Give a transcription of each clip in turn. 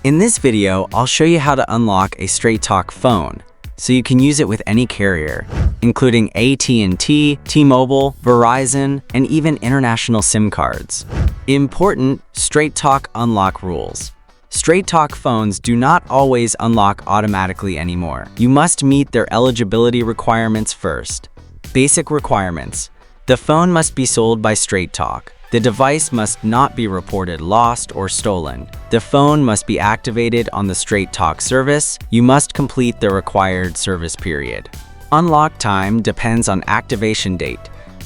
In this video, I'll show you how to unlock a Straight Talk phone so you can use it with any carrier, including AT&T, T-Mobile, Verizon, and even international SIM cards. Important Straight Talk unlock rules. Straight Talk phones do not always unlock automatically anymore. You must meet their eligibility requirements first. Basic requirements. The phone must be sold by Straight Talk. The device must not be reported lost or stolen. The phone must be activated on the Straight Talk service. You must complete the required service period. Unlock time depends on activation date.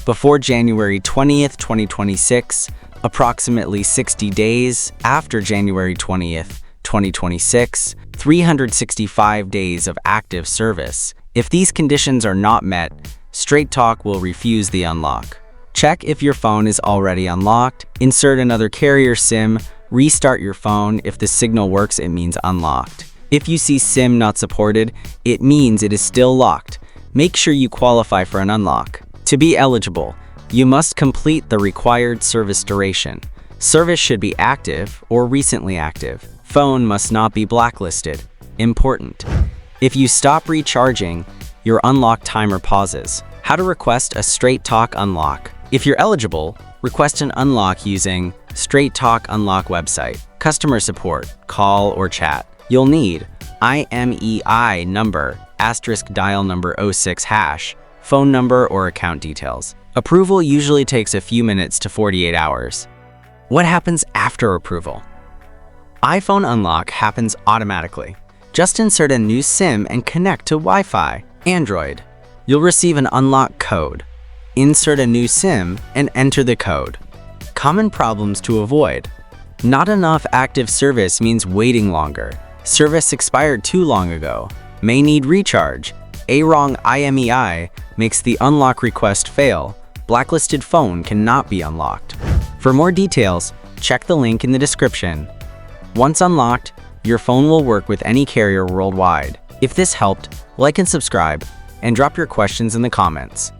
Before January 20th, 2026, approximately 60 days. After January 20th, 2026, 365 days of active service. If these conditions are not met, Straight Talk will refuse the unlock. Check if your phone is already unlocked. Insert another carrier SIM. Restart your phone. If the signal works, it means unlocked. If you see SIM not supported, it means it is still locked. Make sure you qualify for an unlock. To be eligible, you must complete the required service duration. Service should be active or recently active. Phone must not be blacklisted. Important. If you stop recharging, your unlock timer pauses. How to request a Straight Talk unlock. If you're eligible, request an unlock using Straight Talk Unlock website, customer support, call or chat. You'll need IMEI number, * dial number 06 hash, phone number or account details. Approval usually takes a few minutes to 48 hours. What happens after approval? iPhone unlock happens automatically. Just insert a new SIM and connect to Wi-Fi. Android. You'll receive an unlock code. Insert a new SIM and enter the code. Common problems to avoid. Not enough active service means waiting longer. Service expired too long ago. May need recharge. A wrong IMEI makes the unlock request fail. Blacklisted phone cannot be unlocked. For more details, check the link in the description. Once unlocked, your phone will work with any carrier worldwide. If this helped, like and subscribe, and drop your questions in the comments.